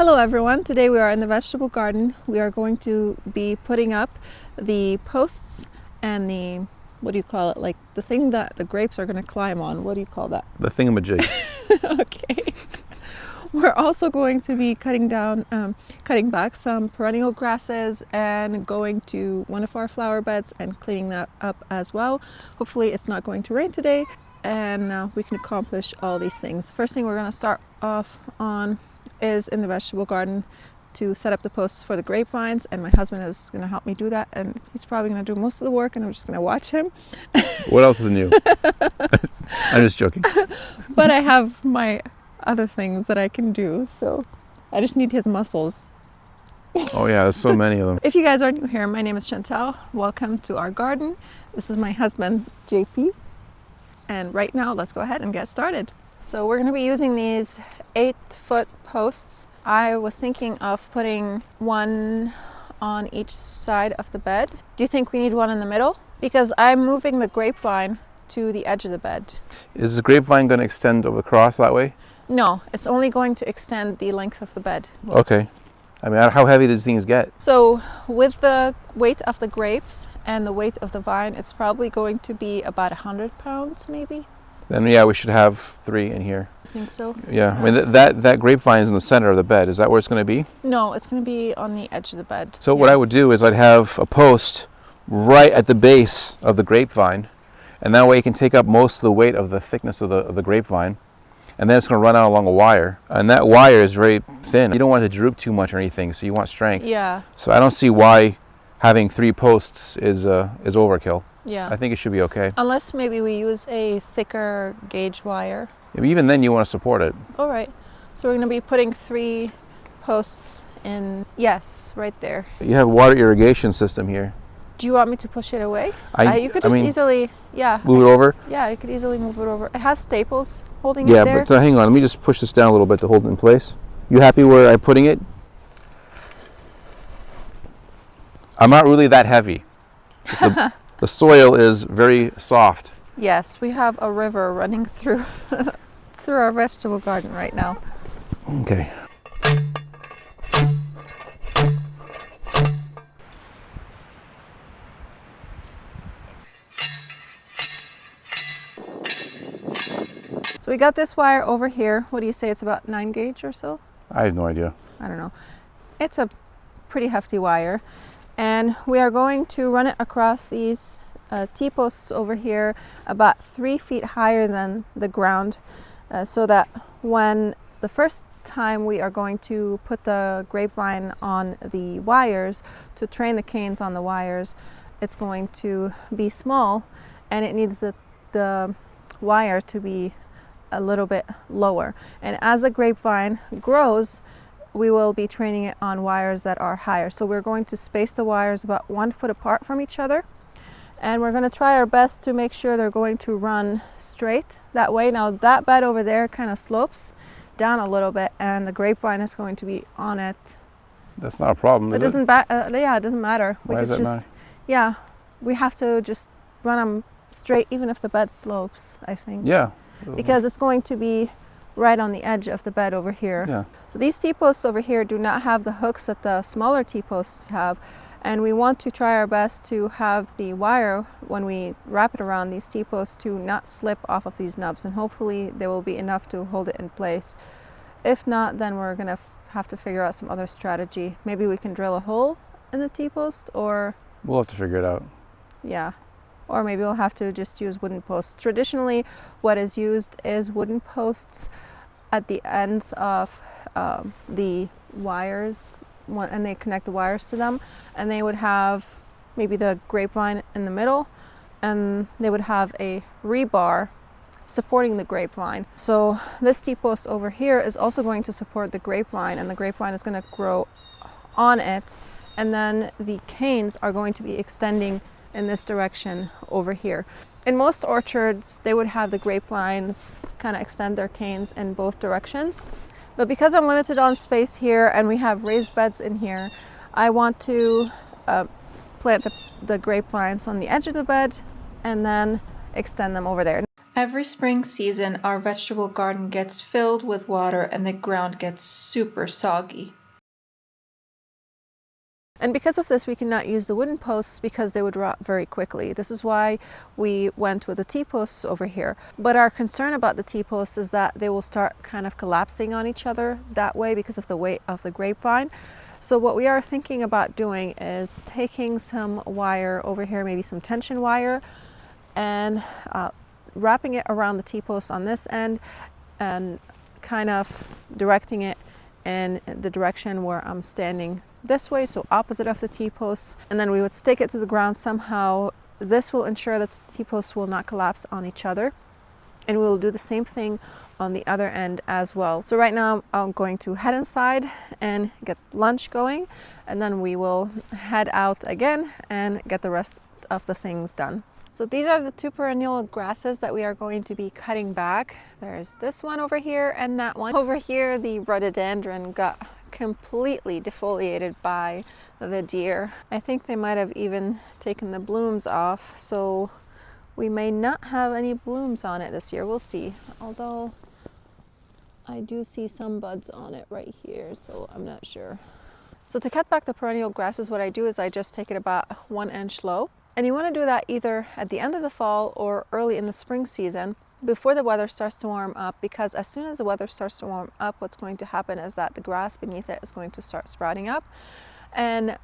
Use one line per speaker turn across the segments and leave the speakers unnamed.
Hello everyone, today we are in the vegetable garden. We are going to be putting up the posts and the, what do you call it, like the thing that the grapes are going to climb on. What do you call that?
The thingamajig.
Okay. We're also going to be cutting back some perennial grasses and going to one of our flower beds and cleaning that up as well. Hopefully it's not going to rain today and we can accomplish all these things. First thing we're going to start off on is in the vegetable garden to set up the posts for the grapevines, and my husband is going to help me do that, and he's probably going to do most of the work and I'm just going to watch him.
What else is new? I'm just joking.
But I have my other things that I can do, so I just need his muscles.
Oh yeah, there's so many of them.
If you guys are new here, my name is Chantal. Welcome to our garden. This is my husband JP, and right now let's go ahead and get started. So we're going to be using these 8-foot posts. I was thinking of putting one on each side of the bed. Do you think we need one in the middle? Because I'm moving the grapevine to the edge of the bed.
Is the grapevine going to extend across that way?
No, it's only going to extend the length of the bed.
Okay. I mean, how heavy do these things get?
So with the weight of the grapes and the weight of the vine, it's probably going to be about 100 pounds maybe.
Then yeah, we should have 3 in here.
I think so.
Yeah, I mean that grapevine is in the center of the bed. Is that where it's going to be?
No, it's going to be on the edge of the bed.
So what I would do is I'd have a post right at the base of the grapevine, and that way it can take up most of the weight of the thickness of the grapevine, and then it's going to run out along a wire, and that wire is very thin. You don't want it to droop too much or anything, so you want strength.
Yeah.
So I don't see why having 3 posts is overkill.
Yeah.
I think it should be okay.
Unless maybe we use a thicker gauge wire.
Even then you want to support it.
All right. So we're going to be putting 3 posts in. Yes, right there.
You have a water irrigation system here.
Do you want me to push it away? You could
I
just
mean,
easily, yeah.
Move it over?
Yeah, you could easily move it over. It has staples holding it
Yeah,
there.
but hang on. Let me just push this down a little bit to hold it in place. You happy where I'm putting it? I'm not really that heavy. The soil is very soft.
Yes, we have a river running through through our vegetable garden right now.
Okay.
So we got this wire over here. What do you say? It's about 9 gauge or so?
I have no idea.
I don't know. It's a pretty hefty wire. And we are going to run it across these T-posts over here about 3 feet higher than the ground, so that when the first time we are going to put the grapevine on the wires to train the canes on the wires, it's going to be small and it needs the wire to be a little bit lower. And as the grapevine grows, we will be training it on wires that are higher. So we're going to space the wires about 1 foot apart from each other. And we're going to try our best to make sure they're going to run straight that way. Now that bed over there kind of slopes down a little bit and the grapevine is going to be on it.
That's not a problem, is it?
Yeah, it doesn't matter.
Why does that matter?
Yeah, we have to just run them straight even if the bed slopes, I think.
Yeah.
Because it's going to be right on the edge of the bed over here.
Yeah.
So these T-posts over here do not have the hooks that the smaller T-posts have, and we want to try our best to have the wire, when we wrap it around these T-posts, to not slip off of these nubs, and hopefully there will be enough to hold it in place. If not, then we're gonna have to figure out some other strategy. Maybe we can drill a hole in the T-post, or
We'll have to figure it out.
yeah. Or maybe we'll have to just use wooden posts. Traditionally, what is used is wooden posts at the ends of the wires, and they connect the wires to them, and they would have maybe the grapevine in the middle, and they would have a rebar supporting the grapevine. So this T-post over here is also going to support the grapevine, and the grapevine is going to grow on it, and then the canes are going to be extending in this direction over here. In most orchards, they would have the grapevines kind of extend their canes in both directions. But because I'm limited on space here and we have raised beds in here, I want to plant the grapevines on the edge of the bed and then extend them over there. I Every spring season, our vegetable garden gets filled with water and the ground gets super soggy. And because of this, we cannot use the wooden posts because they would rot very quickly. This is why we went with the T-posts over here. But our concern about the T-posts is that they will start kind of collapsing on each other that way because of the weight of the grapevine. So what we are thinking about doing is taking some wire over here, maybe some tension wire, and wrapping it around the T-posts on this end and kind of directing it in the direction where I'm standing this way, so opposite of the T-posts, and then we would stake it to the ground somehow. This will ensure that the T-posts will not collapse on each other, and we'll do the same thing on the other end as well. So right now I'm going to head inside and get lunch going, and then we will head out again and get the rest of the things done. So these are the two perennial grasses that we are going to be cutting back. There's this one over here and that one. Over here, the rhododendron got completely defoliated by the deer. I think they might have even taken the blooms off, so we may not have any blooms on it this year. We'll see. Although I do see some buds on it right here, so I'm not sure. So to cut back the perennial grasses, what I do is I just take it about 1 inch low. And you want to do that either at the end of the fall or early in the spring season before the weather starts to warm up, because as soon as the weather starts to warm up, what's going to happen is that the grass beneath it is going to start sprouting up. And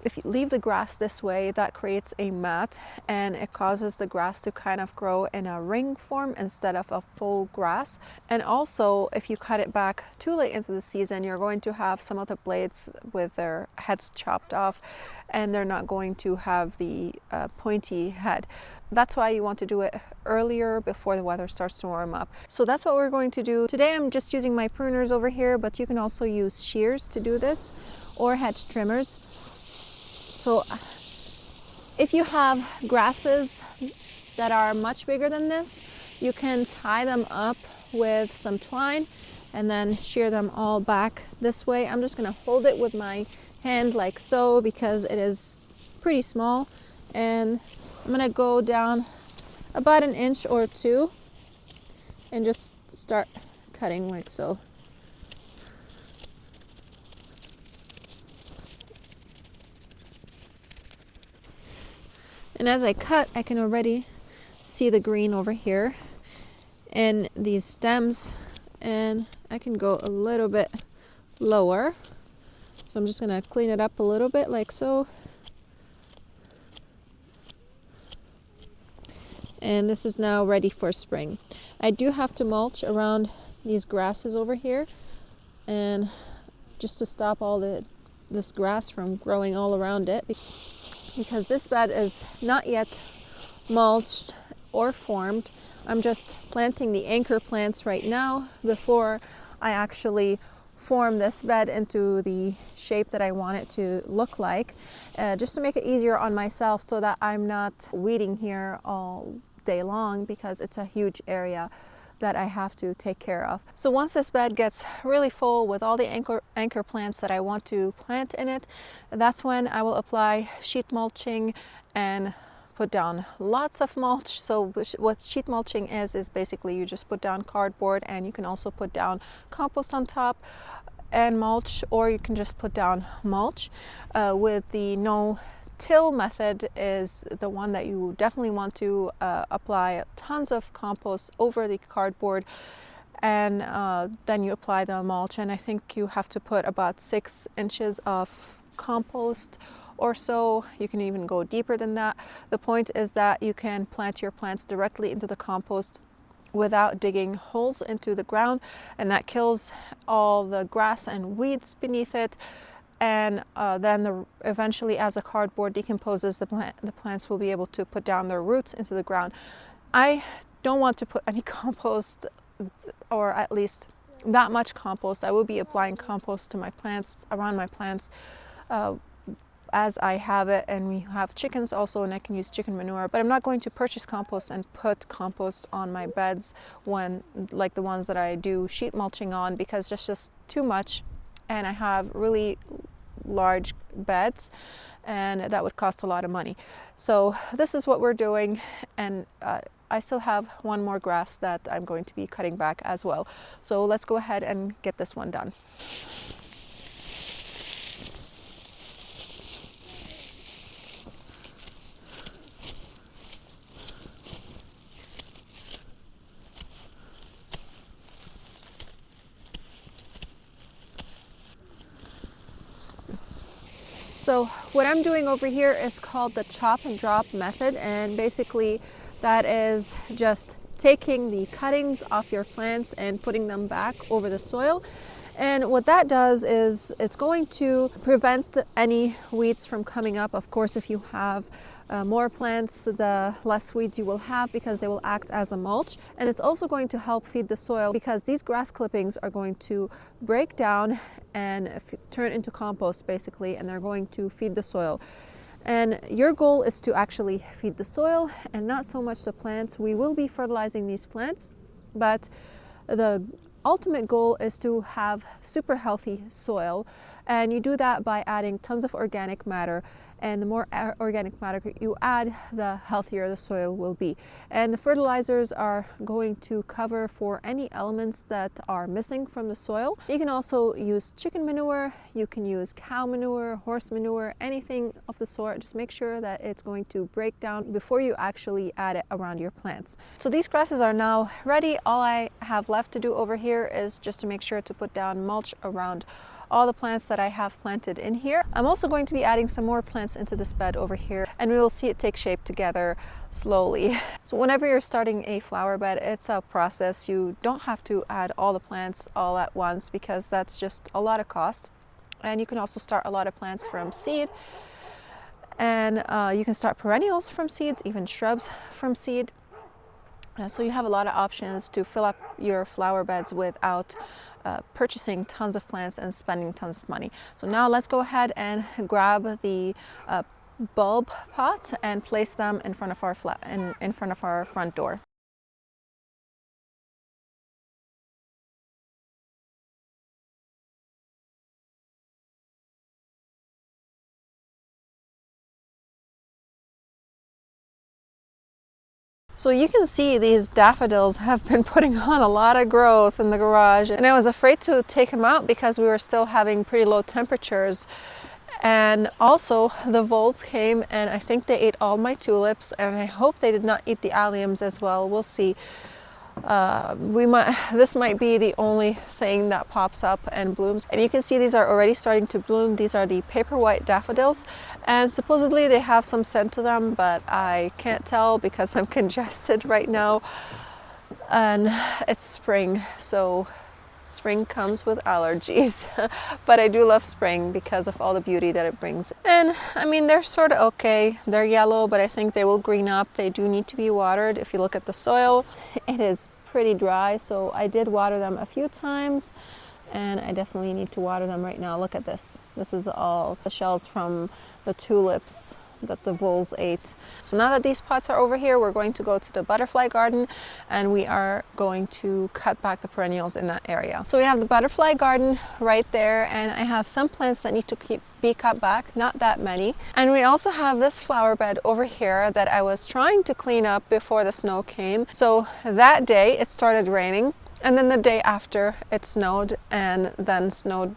if you leave the grass this way, that creates a mat and it causes the grass to kind of grow in a ring form instead of a full grass. And also, if you cut it back too late into the season, you're going to have some of the blades with their heads chopped off, and they're not going to have the pointy head. That's why you want to do it earlier before the weather starts to warm up. So that's what we're going to do. Today I'm just using my pruners over here, but you can also use shears to do this or hedge trimmers. So if you have grasses that are much bigger than this, you can tie them up with some twine and then shear them all back this way. I'm just gonna hold it with my hand like so because it is pretty small, and I'm gonna go down about 1 inch or 2 and just start cutting like so. And as I cut, I can already see the green over here in these stems, and I can go a little bit lower. So I'm just gonna clean it up a little bit like so. And this is now ready for spring. I do have to mulch around these grasses over here, and just to stop all this grass from growing all around it, because this bed is not yet mulched or formed. I'm just planting the anchor plants right now before I actually form this bed into the shape that I want it to look like, just to make it easier on myself so that I'm not weeding here all day long, because it's a huge area that I have to take care of. So once this bed gets really full with all the anchor plants that I want to plant in it, that's when I will apply sheet mulching and put down lots of mulch. So what sheet mulching is basically you just put down cardboard, and you can also put down compost on top and mulch, or you can just put down mulch. With the no-till method is the one that you definitely want to apply tons of compost over the cardboard, and then you apply the mulch, and I think you have to put about 6 inches of compost or so. You can even go deeper than that. The point is that you can plant your plants directly into the compost without digging holes into the ground, and that kills all the grass and weeds beneath it. And then eventually, as the cardboard decomposes, the plants will be able to put down their roots into the ground. I don't want to put any compost, or at least that much compost. I will be applying compost to my plants, around my plants, as I have it, and we have chickens also, and I can use chicken manure, but I'm not going to purchase compost and put compost on my beds when, like the ones that I do sheet mulching on, because it's just too much, and I have really large beds and that would cost a lot of money. So this is what we're doing, and I still have one more grass that I'm going to be cutting back as well. So let's go ahead and get this one done. So what I'm doing over here is called the chop and drop method, and basically that is just taking the cuttings off your plants and putting them back over the soil. And what that does is it's going to prevent any weeds from coming up. Of course, if you have more plants, the less weeds you will have because they will act as a mulch. And it's also going to help feed the soil because these grass clippings are going to break down and turn into compost basically, and they're going to feed the soil. And your goal is to actually feed the soil and not so much the plants. We will be fertilizing these plants, but the ultimate goal is to have super healthy soil, and you do that by adding tons of organic matter. And the more organic matter you add, the healthier the soil will be. And the fertilizers are going to cover for any elements that are missing from the soil. You can also use chicken manure, you can use cow manure, horse manure, anything of the sort. Just make sure that it's going to break down before you actually add it around your plants. So these grasses are now ready. All I have left to do over here is just to make sure to put down mulch around all the plants that I have planted in here. I'm also going to be adding some more plants into this bed over here, and we will see it take shape together slowly. So whenever you're starting a flower bed, it's a process. You don't have to add all the plants all at once because that's just a lot of cost. And you can also start a lot of plants from seed, and you can start perennials from seeds, even shrubs from seed. So you have a lot of options to fill up your flower beds without purchasing tons of plants and spending tons of money. So now let's go ahead and grab the bulb pots and place them in front of our in front of our front door. So you can see these daffodils have been putting on a lot of growth in the garage, and I was afraid to take them out because we were still having pretty low temperatures. And also the voles came and I think they ate all my tulips, and I hope they did not eat the alliums as well. We'll see. This might be the only thing that pops up and blooms. And you can see these are already starting to bloom. These are the paper white daffodils, and supposedly they have some scent to them, but I can't tell because I'm congested right now, and it's spring, so spring comes with allergies. But I do love spring because of all the beauty that it brings. And I mean, they're sort of okay. They're yellow, but I think they will green up. They do need to be watered. If you look at the soil, it is pretty dry, so I did water them a few times, and I definitely need to water them right now. Look at this. This is all the shells from the tulips that the voles ate. So now that these pots are over here, we're going to go to the butterfly garden, and we are going to cut back the perennials in that area. So we have the butterfly garden right there, and I have some plants that need to be cut back, not that many. And we also have this flower bed over here that I was trying to clean up before the snow came. So that day it started raining, and then the day after it snowed, and then snow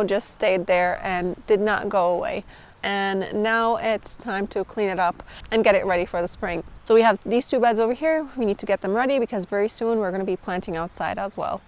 just stayed there and did not go away. And now it's time to clean it up and get it ready for the spring. So we have these two beds over here. We need to get them ready because very soon we're going to be planting outside as well.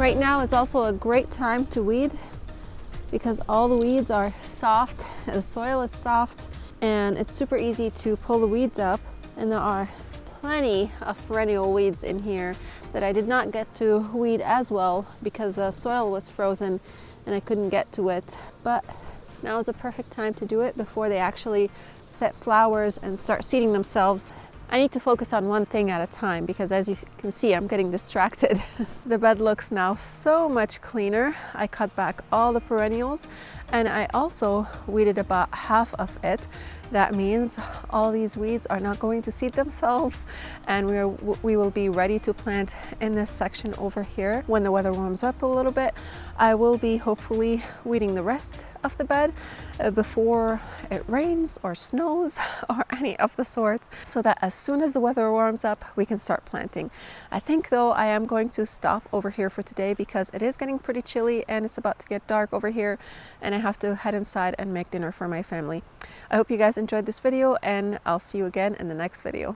Right now is also a great time to weed because all the weeds are soft, the soil is soft, and it's super easy to pull the weeds up. And there are plenty of perennial weeds in here that I did not get to weed as well because the soil was frozen and I couldn't get to it. But now is a perfect time to do it before they actually set flowers and start seeding themselves. I need to focus on one thing at a time because, as you can see, I'm getting distracted. The bed looks now so much cleaner. I cut back all the perennials and I also weeded about half of it. That means all these weeds are not going to seed themselves, and we will be ready to plant in this section over here. When the weather warms up a little bit, I will be hopefully weeding the rest of the bed before it rains or snows or any of the sorts, so that as soon as the weather warms up, we can start planting. I think though I am going to stop over here for today because it is getting pretty chilly and it's about to get dark over here, and I have to head inside and make dinner for my family. I hope you guys enjoyed this video, and I'll see you again in the next video.